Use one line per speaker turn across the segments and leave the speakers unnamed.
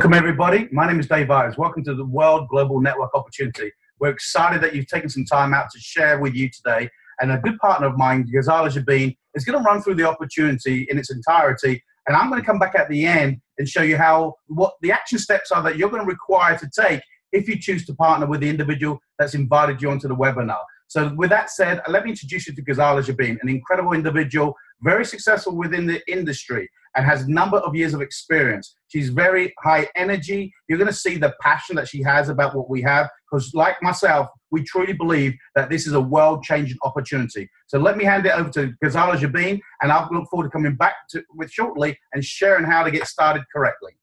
Welcome, everybody. My name is Dave Ives. Welcome to the World Global Network Opportunity. We're excited that you've taken some time out to share with you today. And a good partner of mine, Ghazala, Jabeen, is going to run through the opportunity in its entirety. And I'm going to come back at the end and show you what the action steps are that you're going to require to take if you choose to partner with the individual that's invited you onto the webinar. So with that said, let me introduce you to Ghazala Jabeen, an incredible individual, very successful within the industry and has a number of years of experience. She's very high energy. You're going to see the passion that she has about what we have, because like myself, we truly believe that this is a world-changing opportunity. So let me hand it over to Ghazala Jabeen, and I'll look forward to coming back with shortly and sharing how to get started correctly.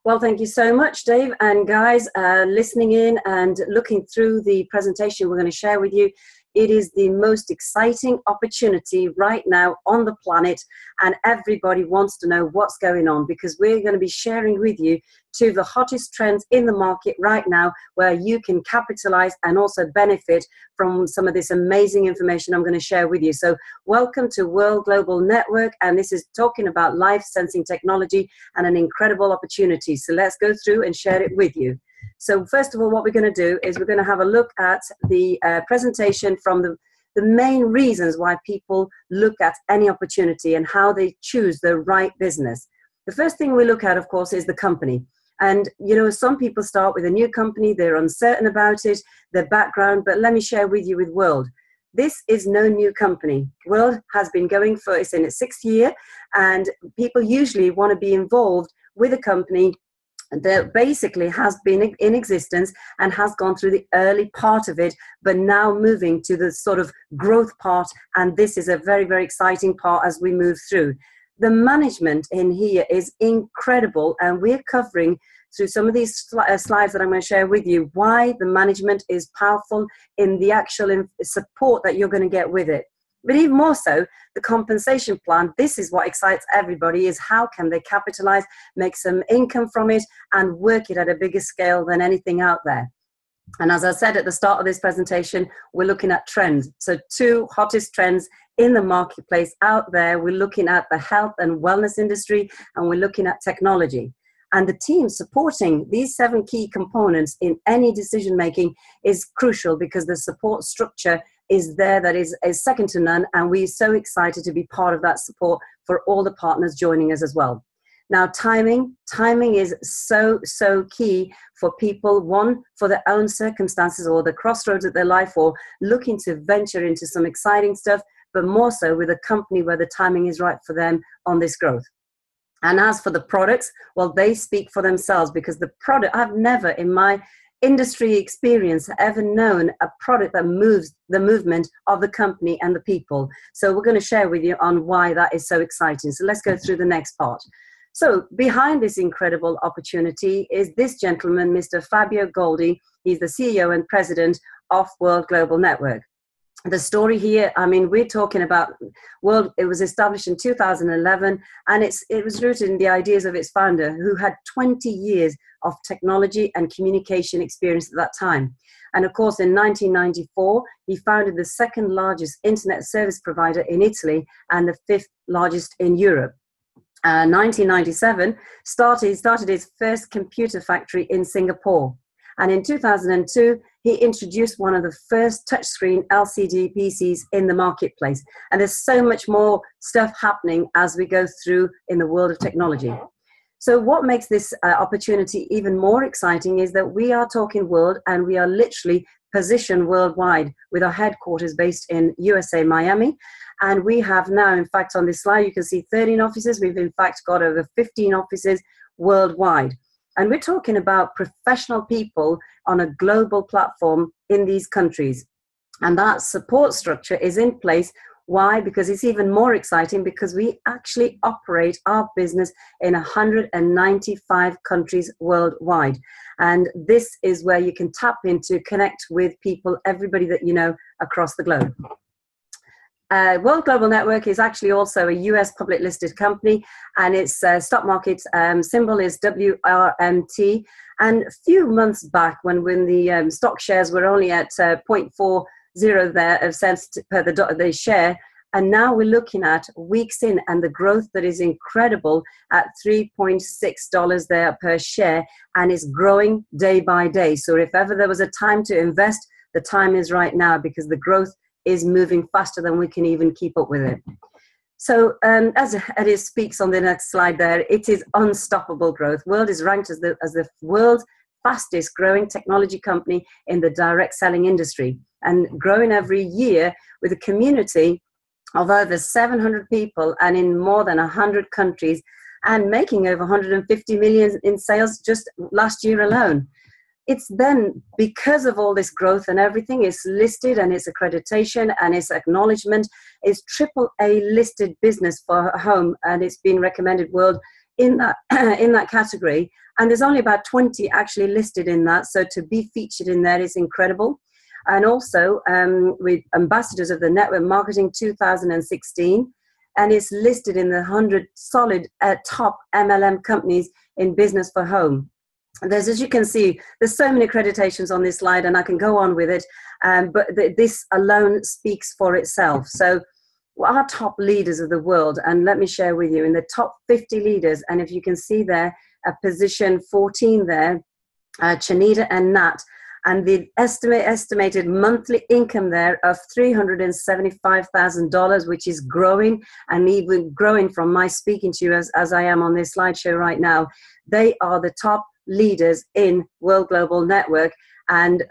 Well, thank you so much, Dave. And guys, listening in and looking through the presentation we're going to share with you, it is the most exciting opportunity right now on the planet, and everybody wants to know what's going on, because we're going to be sharing with you two of the hottest trends in the market right now, where you can capitalize and also benefit from some of this amazing information I'm going to share with you. So welcome to World Global Network, and this is talking about life sensing technology and an incredible opportunity. So let's go through and share it with you. So first of all, what we're going to do is we're going to have a look at the presentation from the main reasons why people look at any opportunity and how they choose the right business. The first thing we look at, of course, is the company. And, you know, some people start with a new company, they're uncertain about it, their background, but let me share with you with World. This is no new company. World has been going for, it's in its 6th year, and people usually want to be involved with a company that basically has been in existence and has gone through the early part of it, but now moving to the sort of growth part. And this is a very, very exciting part as we move through. The management in here is incredible, and we're covering through some of these slides that I'm going to share with you why the management is powerful in the actual support that you're going to get with it. But even more so, the compensation plan, this is what excites everybody, is how can they capitalize, make some income from it, and work it at a bigger scale than anything out there. And as I said at the start of this presentation, we're looking at trends. So two hottest trends in the marketplace out there. We're looking at the health and wellness industry, and we're looking at technology. And the team supporting these 7 key components in any decision making is crucial, because the support structure is there that is second to none, and we're so excited to be part of that support for all the partners joining us as well. Now, timing is so key for people, one, for their own circumstances or the crossroads of their life, or looking to venture into some exciting stuff, but more so with a company where the timing is right for them on this growth. And as for the products, well, they speak for themselves, because the product, I've never in my industry experience ever known a product that moves the movement of the company and the people. So we're going to share with you on why that is so exciting. So let's go through the next part. So behind this incredible opportunity is this gentleman, Mr. Fabio Goldi. He's the CEO and president of World Global Network. The story here, I mean, we're talking about World, it was established in 2011, and it was rooted in the ideas of its founder, who had 20 years of technology and communication experience at that time. And of course, in 1994, he founded the 2nd largest internet service provider in Italy and the 5th largest in Europe. 1997, started his first computer factory in Singapore. And in 2002, he introduced one of the first touchscreen LCD PCs in the marketplace. And there's so much more stuff happening as we go through in the world of technology. So what makes this opportunity even more exciting is that we are talking world, and we are literally positioned worldwide with our headquarters based in USA, Miami. And we have now, in fact, on this slide, you can see 13 offices. We've in fact got over 15 offices worldwide. And we're talking about professional people on a global platform in these countries. And that support structure is in place. Why? Because it's even more exciting, because we actually operate our business in 195 countries worldwide. And this is where you can tap into, connect with people, everybody that you know across the globe. World Global Network is actually also a US public listed company, and its stock market symbol is WRMT. And a few months back, when the stock shares were only at 0.40 cents per the share, And now we're looking at weeks in and the growth that is incredible at $3.6 there per share, and it's growing day by day. So if ever there was a time to invest, the time is right now, because the growth is moving faster than we can even keep up with it. So as it speaks on the next slide there, it is unstoppable growth. World is ranked as the world's fastest growing technology company in the direct selling industry, and growing every year with a community of over 700 people and in more than 100 countries, and making over 150 million in sales just last year alone. It's then, because of all this growth and everything, it's listed, and its accreditation and its acknowledgement is AAA listed business for home, and it's been recommended world in that in that category. And there's only about 20 actually listed in that, so to be featured in there is incredible. And also with ambassadors of the Network Marketing 2016, and it's listed in the 100 solid top MLM companies in business for home. There's, as you can see, there's so many accreditations on this slide, and I can go on with it, but this alone speaks for itself. So our top leaders of the world, and let me share with you, in the top 50 leaders, and if you can see there, position 14 there, Chanita and Nat, and the estimated monthly income there of $375,000, which is growing, and even growing from my speaking to you as I am on this slideshow right now. They are the top leaders in World Global Network. And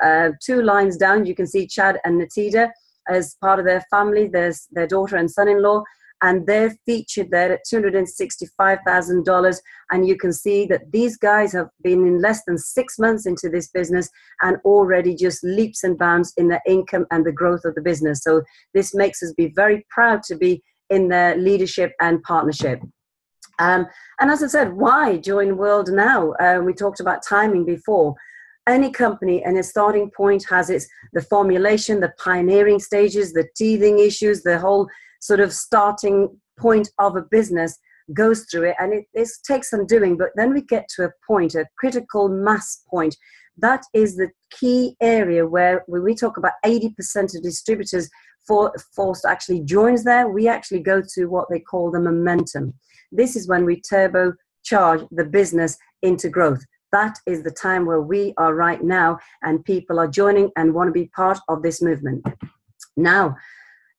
2 lines down, you can see Chad and Natida as part of their family. There's their daughter and son-in-law, and they're featured there at $265,000. And you can see that these guys have been in less than 6 months into this business and already just leaps and bounds in their income and the growth of the business. So this makes us be very proud to be in their leadership and partnership. And as I said, why join World now? We talked about timing before. Any company and a starting point has the formulation, the pioneering stages, the teething issues, the whole sort of starting point of a business goes through it, and it takes some doing. But then we get to a point, a critical mass point. That is the key area where when we talk about 80% of distributors forced actually joins there, we actually go to what they call the momentum. This is when we turbocharge the business into growth. That is the time where we are right now, and people are joining and want to be part of this movement. Now,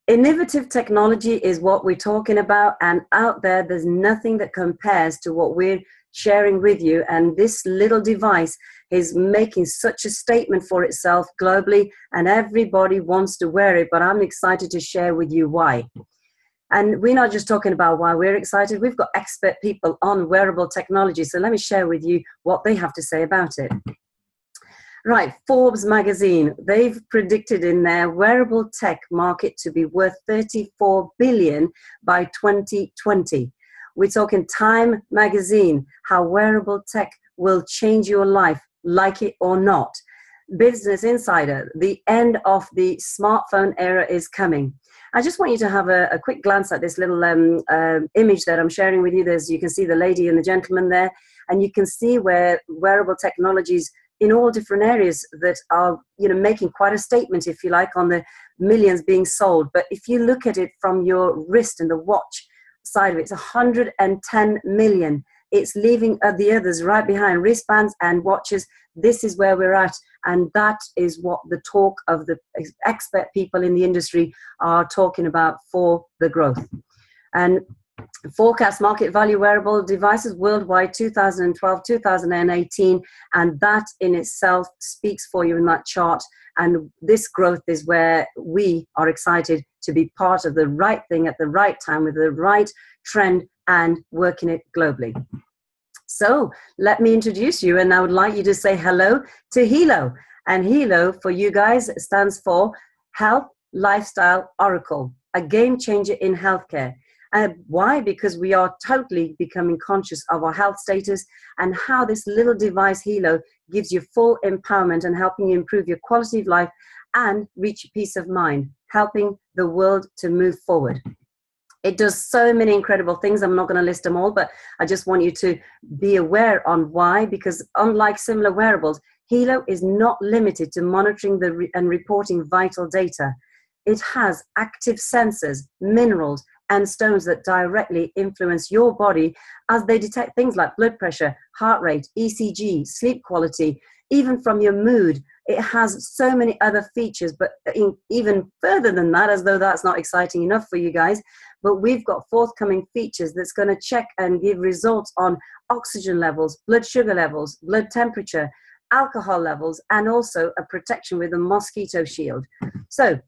innovative technology is what we're talking about, and out there's nothing that compares to what we're sharing with you. And this little device is making such a statement for itself globally, and everybody wants to wear it, but I'm excited to share with you why. And we're not just talking about why we're excited. We've got expert people on wearable technology. So let me share with you what they have to say about it. Right, Forbes magazine, they've predicted in their wearable tech market to be worth $34 billion by 2020. We're talking Time magazine, how wearable tech will change your life, like it or not. Business Insider, the end of the smartphone era is coming. I just want you to have a quick glance at this little image that I'm sharing with you. You can see the lady and the gentleman there, and you can see where wearable technologies in all different areas that are, making quite a statement, if you like, on the millions being sold. But if you look at it from your wrist and the watch side of it, it's 110 million. It's leaving the others right behind, wristbands and watches. This is where we're at, and that is what the talk of the expert people in the industry are talking about for the growth. And forecast market value wearable devices worldwide 2012-2018, and that in itself speaks for you in that chart. And this growth is where we are excited to be part of the right thing at the right time with the right trend and working it globally. So let me introduce you, and I would like you to say hello to Helo. And Helo for you guys stands for Health Lifestyle Oracle, a game changer in healthcare. Why? Because we are totally becoming conscious of our health status, and how this little device Helo gives you full empowerment and helping you improve your quality of life and reach peace of mind, helping the world to move forward. It does so many incredible things. I'm not going to list them all, but I just want you to be aware on why, because unlike similar wearables, Helo is not limited to monitoring and reporting vital data. it has active sensors, minerals, and stones that directly influence your body as they detect things like blood pressure, heart rate, ECG, sleep quality, even from your mood. It has so many other features, but even further than that, as though that's not exciting enough for you guys, but we've got forthcoming features that's going to check and give results on oxygen levels, blood sugar levels, blood temperature, alcohol levels, and also a protection with a mosquito shield. So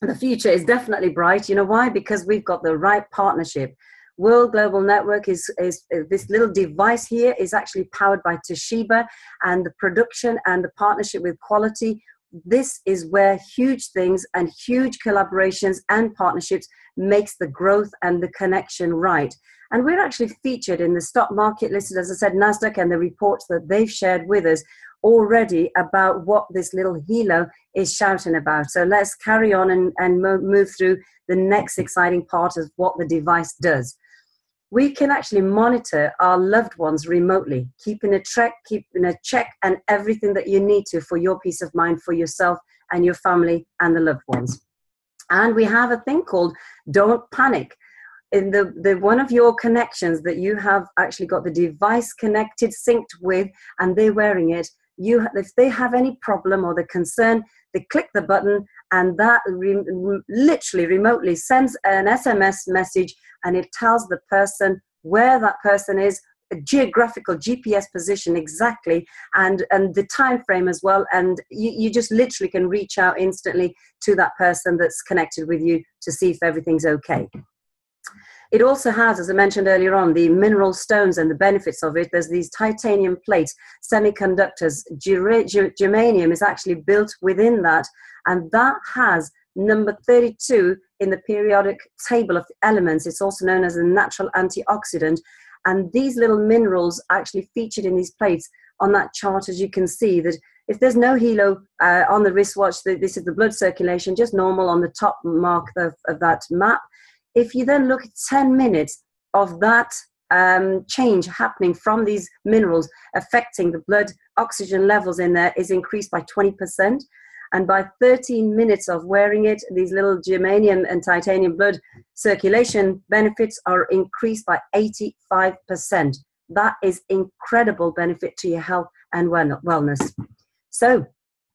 the future is definitely bright. You know why? Because we've got the right partnership. World Global Network is this little device here is actually powered by Toshiba, and the production and the partnership with quality. This is where huge things and huge collaborations and partnerships makes the growth and the connection right. And we're actually featured in the stock market listed, as I said, NASDAQ, and the reports that they've shared with us already about what this little Helo is shouting about. So let's carry on and move through the next exciting part of what the device does. We can actually monitor our loved ones remotely, keeping a check and everything that you need to for your peace of mind, for yourself and your family and the loved ones. And we have a thing called Don't Panic. In the one of your connections that you have actually got the device connected, synced with, and they're wearing it, if they have any problem or the concern, they click the button, and that literally remotely sends an SMS message, and it tells the person where that person is, a geographical GPS position exactly, and the time frame as well, and you just literally can reach out instantly to that person that's connected with you to see if everything's okay. It also has, as I mentioned earlier on, the mineral stones and the benefits of it. There's these titanium plates, semiconductors, germanium is actually built within that, and that has number 32 in the periodic table of elements. It's also known as a natural antioxidant, and these little minerals are actually featured in these plates on that chart. As you can see, that if there's no Helo on the wristwatch, this is the blood circulation, just normal on the top mark of that map. If you then look at 10 minutes of that change happening from these minerals affecting the blood oxygen levels in there is increased by 20%. And by 13 minutes of wearing it, these little germanium and titanium blood circulation benefits are increased by 85%. That is incredible benefit to your health and wellness. So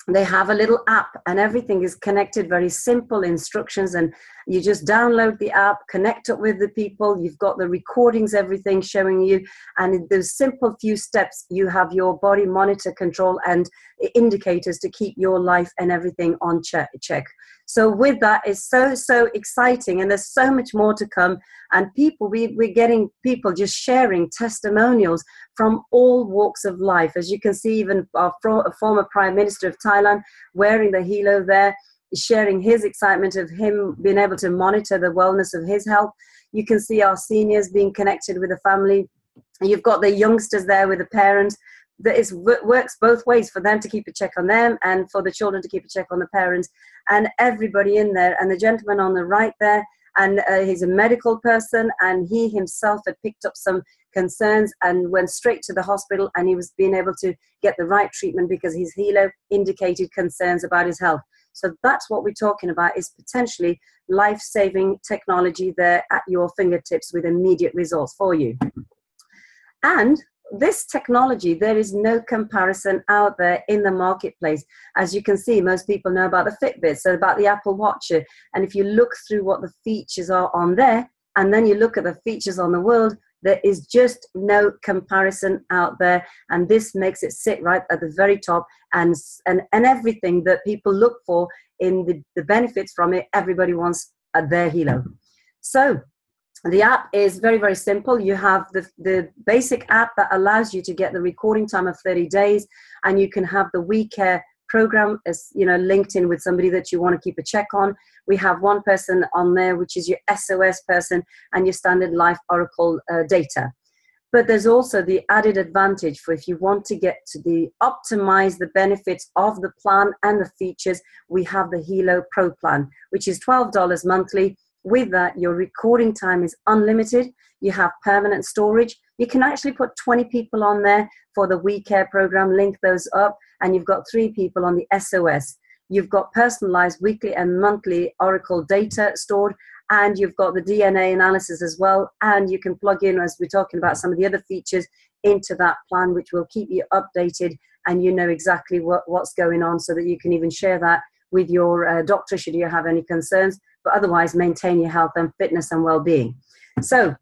they have a little app, and everything is connected, very simple instructions, and you just download the app, connect up with the people, you've got the recordings, everything showing you, and in those simple few steps you have your body monitor control and indicators to keep your life and everything on check. So with that, it's so exciting, and there's so much more to come, and we're getting people just sharing testimonials from all walks of life. As you can see, even our former Prime Minister of Thailand wearing the Helo there, sharing his excitement of him being able to monitor the wellness of his health. You can see our seniors being connected with the family. You've got the youngsters there with the parents. That works both ways, for them to keep a check on them and for the children to keep a check on the parents, and everybody in there. And the gentleman on the right there, and he's a medical person, and he himself had picked up some concerns and went straight to the hospital, and he was being able to get the right treatment because his Helo indicated concerns about his health. So that's what we're talking about, is potentially life-saving technology there at your fingertips with immediate results for you. And this technology, there is no comparison out there in the marketplace. As you can see, most people know about the Fitbit, so about the Apple Watch. And if you look through what the features are on there, and then you look at the features on the world, there is just no comparison out there. And this makes it sit right at the very top, and everything that people look for in the benefits from it, everybody wants their Helo. So the app is very, very simple. You have the basic app that allows you to get the recording time of 30 days, and you can have the We Care program as linked in with somebody that you want to keep a check on. We have one person on there, which is your SOS person, and your standard life Oracle data. But there's also the added advantage for if you want to get to optimize the benefits of the plan and the features. We have the Helo Pro plan, which is $12 monthly. With that, your recording time is unlimited. You have permanent storage. You can actually put 20 people on there for the We Care program, link those up, and you've got 3 people on the SOS. You've got personalized weekly and monthly Oracle data stored, and you've got the DNA analysis as well. And you can plug in, as we're talking about, some of the other features into that plan, which will keep you updated, and you know exactly what's going on, so that you can even share that with your doctor should you have any concerns, but otherwise maintain your health and fitness and well-being. So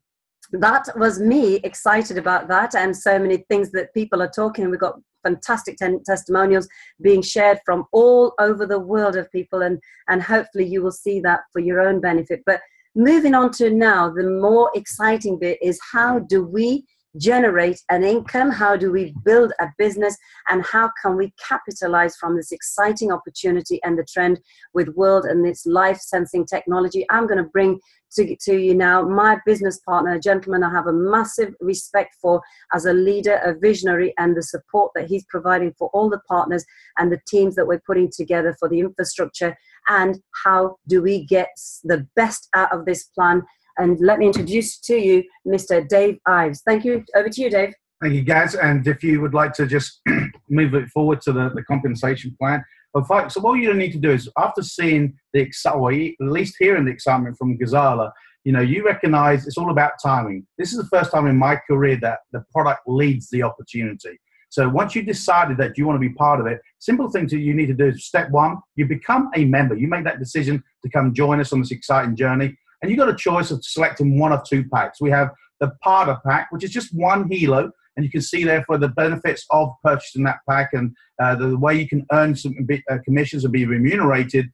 that was me excited about that, and so many things that people are talking. We've got fantastic testimonials being shared from all over the world of people, and hopefully you will see that for your own benefit. But moving on to now, the more exciting bit is, how do we generate an income? How do we build a business? And how can we capitalize from this exciting opportunity and the trend with world and its life sensing technology? I'm going to bring to you now my business partner, a gentleman I have a massive respect for as a leader, a visionary, and the support that he's providing for all the partners and the teams that we're putting together for the infrastructure. And how do we get the best out of this plan? And let me introduce to you Mr. Dave Ives. Thank you. Over to you, Dave.
Thank you, Gaz. And if you would like to just move it forward to the compensation plan. So what you need to do is, after seeing the excitement, at least hearing the excitement from Ghazala, you recognize it's all about timing. This is the first time in my career that the product leads the opportunity. So once you decided that you want to be part of it, simple thing you need to do is, step one, you become a member. You make that decision to come join us on this exciting journey. And you've got a choice of selecting one of two packs. We have the Partner Pack, which is just one Helo. And you can see there for the benefits of purchasing that pack, and the way you can earn some commissions and be remunerated.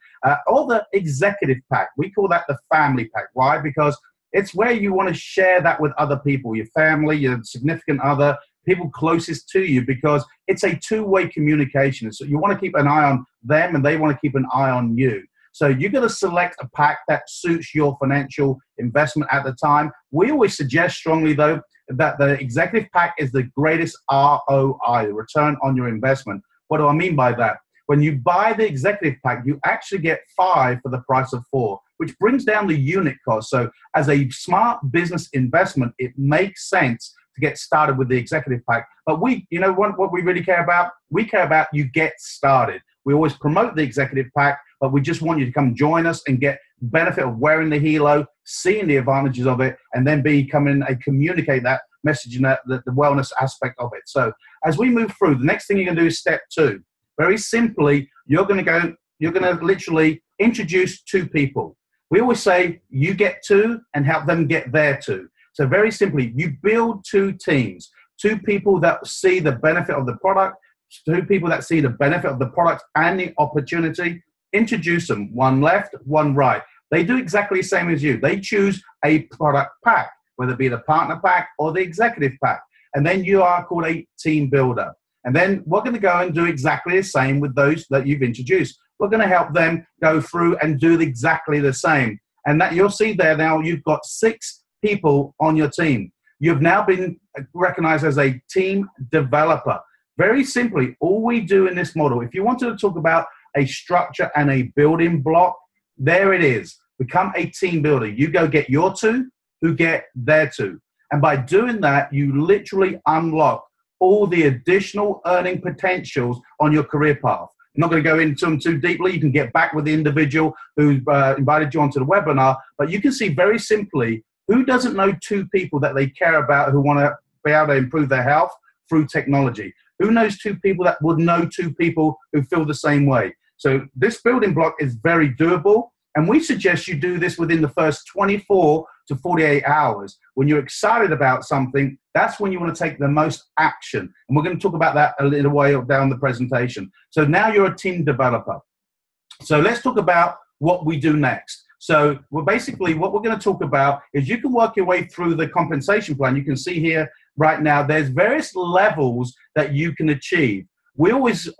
Or the Executive Pack. We call that the Family Pack. Why? Because it's where you want to share that with other people, your family, your significant other, people closest to you, because it's a two-way communication. So you want to keep an eye on them, and they want to keep an eye on you. So you're going to select a pack that suits your financial investment at the time. We always suggest strongly, though, that the Executive Pack is the greatest ROI, return on your investment. What do I mean by that? When you buy the Executive Pack, you actually get 5 for the price of 4, which brings down the unit cost. So as a smart business investment, it makes sense to get started with the Executive Pack. But what we really care about? We care about you get started. We always promote the Executive Pack, but we just want you to come join us and get benefit of wearing the Helo, seeing the advantages of it, and then communicate that message and the wellness aspect of it. So as we move through, the next thing you're going to do is step 2. Very simply, you're going to literally introduce 2 people. We always say you get 2 and help them get their 2. So very simply, you build 2 teams, 2 people that see the benefit of the product, 2 people that see the benefit of the product and the opportunity. Introduce them, one left, one right. They do exactly the same as you. They choose a product pack, whether it be the Partner Pack or the Executive Pack. And then you are called a team builder. And then we're going to go and do exactly the same with those that you've introduced. We're going to help them go through and do exactly the same. And that you'll see there now, you've got 6 people on your team. You've now been recognized as a team developer. Very simply, all we do in this model, if you wanted to talk about a structure and a building block, there it is. Become a team builder. You go get your 2, who get their 2. And by doing that, you literally unlock all the additional earning potentials on your career path. I'm not going to go into them too deeply. You can get back with the individual who invited you onto the webinar, but you can see very simply, who doesn't know 2 people that they care about who want to be able to improve their health through technology? Who knows 2 people that would know 2 people who feel the same way? So this building block is very doable, and we suggest you do this within the first 24 to 48 hours. When you're excited about something, that's when you want to take the most action. And we're going to talk about that a little way down the presentation. So now you're a team developer. So let's talk about what we do next. So what we're going to talk about is you can work your way through the compensation plan. You can see here right now, there's various levels that you can achieve. We always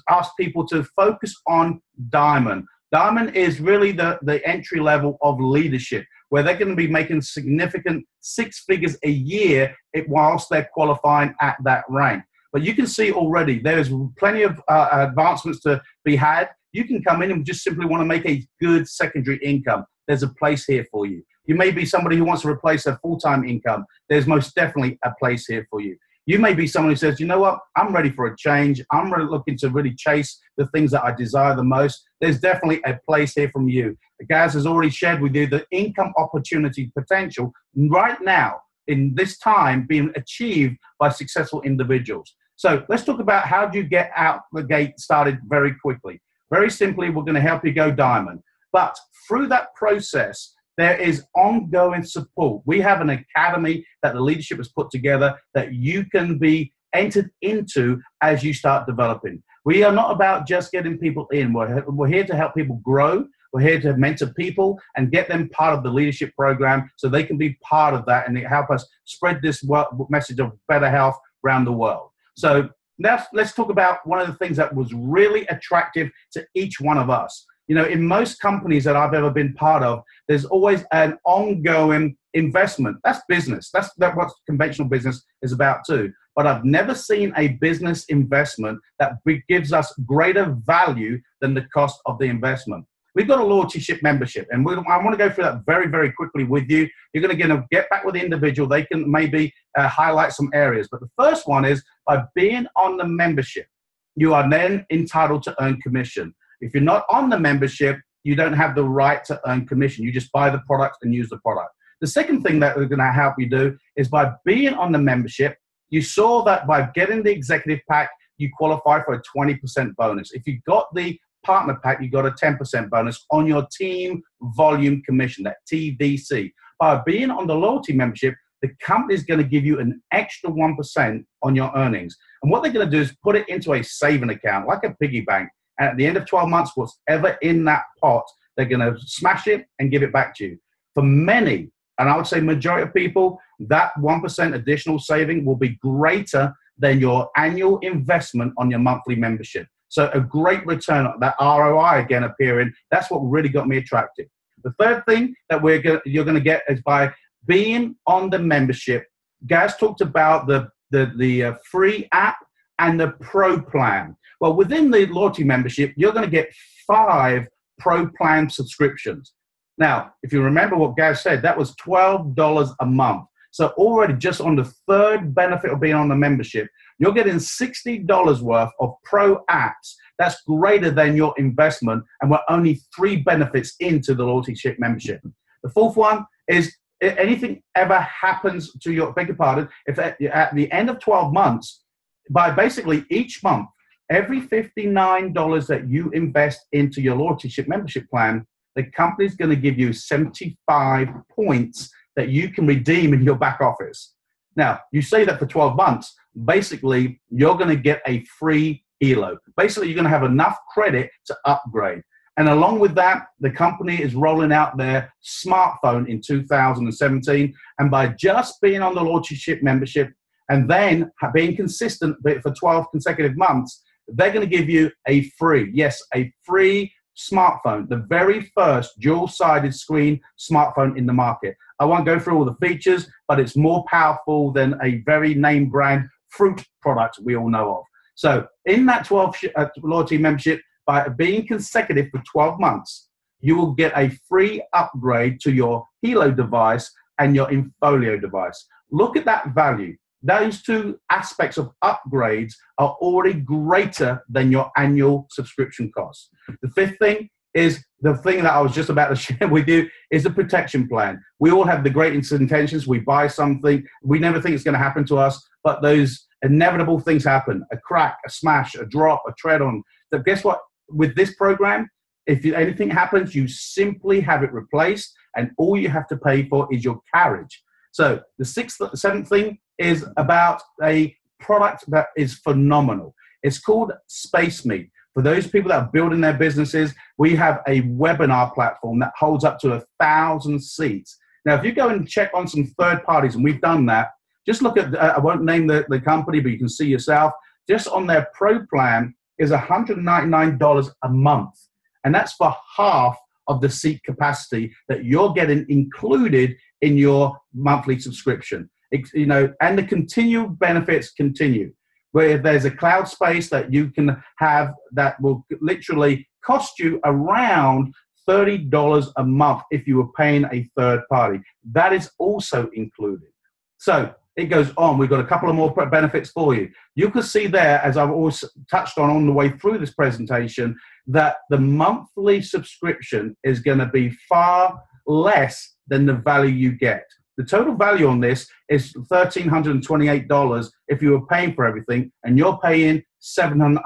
ask people to focus on Diamond. Diamond is really the entry level of leadership, where they're going to be making significant 6 figures a year whilst they're qualifying at that rank. But you can see already there's plenty of advancements to be had. You can come in and just simply want to make a good secondary income. There's a place here for you. You may be somebody who wants to replace their full-time income. There's most definitely a place here for you. You may be someone who says, you know what, I'm ready for a change. I'm really looking to really chase the things that I desire the most. There's definitely a place here from you. Gaz has already shared with you the income opportunity potential right now in this time being achieved by successful individuals. So let's talk about how do you get out the gate started very quickly. Very simply, we're going to help you go diamond. But through that process, there is ongoing support. We have an academy that the leadership has put together that you can be entered into as you start developing. We are not about just getting people in. We're here to help people grow. We're here to mentor people and get them part of the leadership program so they can be part of that and help us spread this message of better health around the world. So now let's talk about one of the things that was really attractive to each one of us. You know, in most companies that I've ever been part of, there's always an ongoing investment. That's business. That's what conventional business is about too. But I've never seen a business investment that gives us greater value than the cost of the investment. We've got a loyalty ship membership, and I want to go through that very, very quickly with you. You're going to get back with the individual. They can maybe highlight some areas. But the first one is by being on the membership, you are then entitled to earn commission. If you're not on the membership, you don't have the right to earn commission. You just buy the product and use the product. The second thing that we're going to help you do is by being on the membership, you saw that by getting the executive pack, you qualify for a 20% bonus. If you got the partner pack, you got a 10% bonus on your team volume commission, that TVC. By being on the loyalty membership, the company is going to give you an extra 1% on your earnings. And what they're going to do is put it into a saving account, like a piggy bank. And at the end of 12 months, whatever in that pot, they're going to smash it and give it back to you. For many, and I would say majority of people, that 1% additional saving will be greater than your annual investment on your monthly membership. So a great return, that ROI again appearing, that's what really got me attracted. The third thing that you're going to get is by being on the membership. Gaz talked about the free app and the pro plan. Well, within the loyalty membership, you're going to get 5 pro plan subscriptions. Now, if you remember what Gaz said, that was $12 a month. So already just on the third benefit of being on the membership, you're getting $60 worth of pro apps. That's greater than your investment, and we're only 3 benefits into the loyalty ship membership. The fourth one is if anything ever happens to your, beg your pardon, if at the end of 12 months, by basically each month, every $59 that you invest into your loyalty ship membership plan, the company's going to give you 75 points that you can redeem in your back office. Now, you say that for 12 months, basically, you're going to get a free Helo. Basically, you're going to have enough credit to upgrade. And along with that, the company is rolling out their smartphone in 2017. And by just being on the loyalty ship membership and then being consistent for 12 consecutive months, they're going to give you a free, yes, a free smartphone, the very first dual-sided screen smartphone in the market. I won't go through all the features, but it's more powerful than a very name brand fruit product we all know of. So in that 12 loyalty membership, by being consecutive for 12 months, you will get a free upgrade to your Helo device and your Infolio device. Look at that value. Those 2 aspects of upgrades are already greater than your annual subscription costs. The fifth thing is the thing that I was just about to share with you is the protection plan. We all have the greatest intentions. We buy something. We never think it's going to happen to us, but those inevitable things happen. A crack, a smash, a drop, a tread on. So guess what? With this program, if anything happens, you simply have it replaced, and all you have to pay for is your carriage. So the seventh thing is about a product that is phenomenal. It's called Space Meet. For those people that are building their businesses, we have a webinar platform that holds up to 1,000 seats. Now, if you go and check on some third parties, and we've done that, just look at, I won't name the company, but you can see yourself, just on their pro plan is $199 a month. And that's for half of the seat capacity that you're getting included in your monthly subscription. You know, and the continued benefits continue, where there's a cloud space that you can have that will literally cost you around $30 a month if you were paying a third party. That is also included. So It goes on. We've got a couple of more benefits for you. You can see there, as I've always touched on the way through this presentation, that the monthly subscription is going to be far less than the value you get. The total value on this is $1,328 if you were paying for everything, and you're paying $708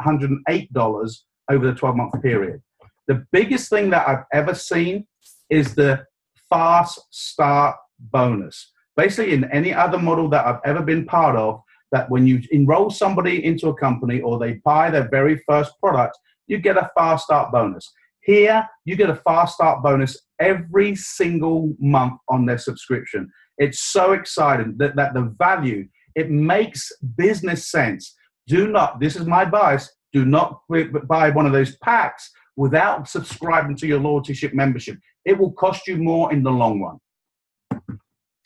over the 12-month period. The biggest thing that I've ever seen is the fast start bonus. Basically, in any other model that I've ever been part of, that when you enroll somebody into a company or they buy their very first product, you get a fast start bonus. Here, you get a fast start bonus every single month on their subscription. It's so exciting that the value, it makes business sense. Do not, this is my advice, do not buy one of those packs without subscribing to your loyalty ship membership. It will cost you more in the long run.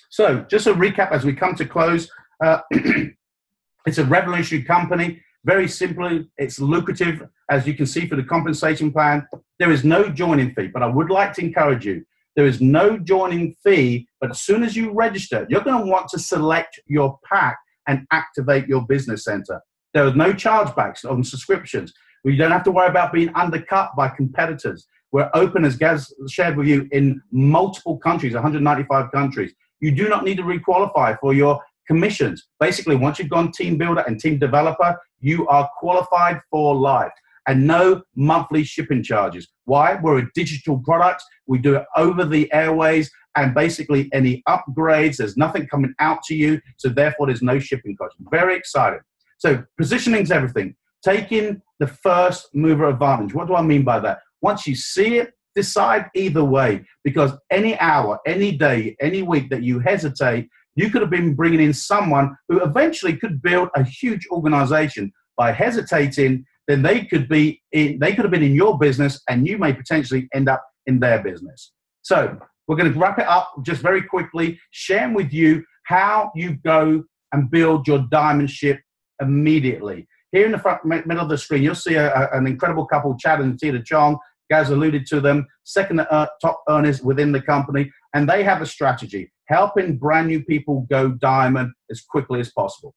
So just a recap as we come to close. It's a revolutionary company. Very simply, it's lucrative, as you can see for the compensation plan. There is no joining fee, but I would like to encourage you. There is no joining fee, but as soon as you register, you're going to want to select your pack and activate your business center. There are no chargebacks on subscriptions. You don't have to worry about being undercut by competitors. We're open, as Gaz shared with you, in multiple countries, 195 countries. You do not need to requalify for your commissions. Basically, once you've gone team builder and team developer, you are qualified for life, and no monthly shipping charges. Why? We're a digital product. We do it over the airways, and basically any upgrades, there's nothing coming out to you, so therefore there's no shipping cost. Very exciting. So positioning is everything. Taking the first mover advantage. What do I mean by that? Once you see it, decide either way, because any hour, any day, any week that you hesitate, you could have been bringing in someone who eventually could build a huge organization. By hesitating, then they could have been in your business, and you may potentially end up in their business. So we're going to wrap it up just very quickly, sharing with you how you go and build your diamond ship immediately. Here in the front middle of the screen, you'll see an incredible couple, Chad and Tina Chong. Gaz alluded to them, second top earners within the company, and they have a strategy, helping brand new people go diamond as quickly as possible.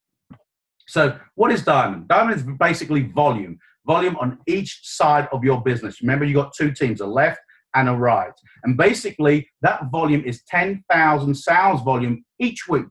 So what is diamond? Diamond is basically volume on each side of your business. Remember, you got two teams, a left and a right. And basically that volume is 10,000 sales volume each week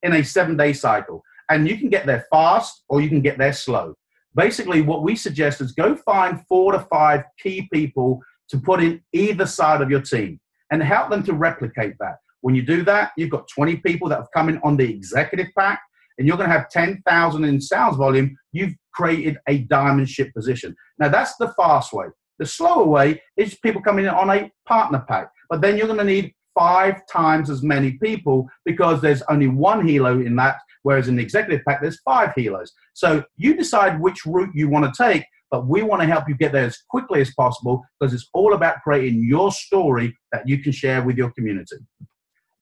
in a 7-day cycle. And you can get there fast or you can get there slow. Basically, what we suggest is go find 4 to 5 key people to put in either side of your team and help them to replicate that. When you do that, you've got 20 people that have come in on the executive pack, and you're going to have 10,000 in sales volume. You've created a diamond ship position. Now, that's the fast way. The slower way is people coming in on a partner pack, but then you're going to need 5 times as many people because there's only 1 Helo in that, whereas in the executive pack, there's 5 Helos. So you decide which route you want to take, but we want to help you get there as quickly as possible because it's all about creating your story that you can share with your community.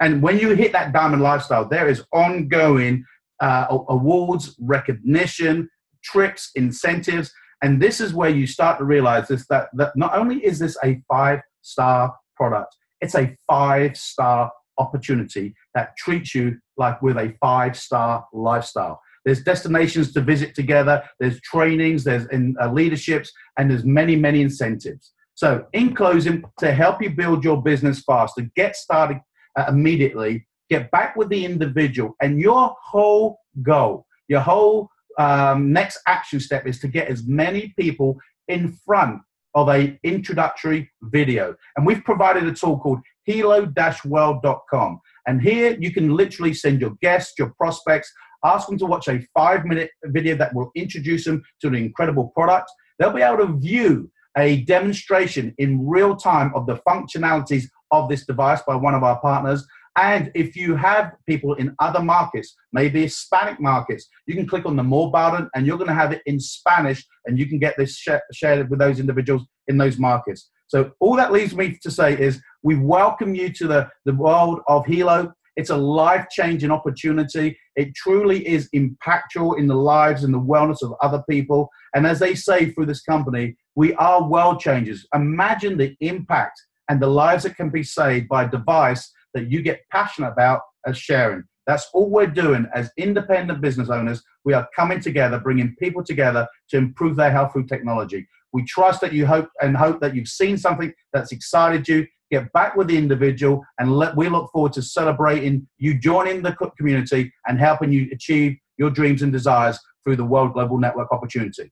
And when you hit that diamond lifestyle, there is ongoing awards, recognition, trips, incentives, and this is where you start to realize this, that not only is this a 5-star product, it's a 5-star opportunity that treats you like with a 5-star lifestyle. There's destinations to visit together, there's trainings, there's leaderships, and there's many, many incentives. So in closing, to help you build your business faster, get started immediately, get back with the individual, and your whole goal, your whole next action step is to get as many people in front of an introductory video. And we've provided a tool called helo-world.com. And here you can literally send your guests, your prospects, ask them to watch a 5-minute video that will introduce them to an incredible product. They'll be able to view a demonstration in real time of the functionalities of this device by one of our partners. And if you have people in other markets, maybe Hispanic markets, you can click on the More button and you're going to have it in Spanish, and you can get this shared with those individuals in those markets. So all that leaves me to say is we welcome you to the world of Helo. It's a life-changing opportunity. It truly is impactful in the lives and the wellness of other people. And as they say through this company, we are world changers. Imagine the impact and the lives that can be saved by a device that you get passionate about as sharing. That's all we're doing as independent business owners. We are coming together, bringing people together to improve their health food technology. We trust that you hope that you've seen something that's excited you. Get back with the individual, and we look forward to celebrating you joining the community and helping you achieve your dreams and desires through the World Global Network opportunity.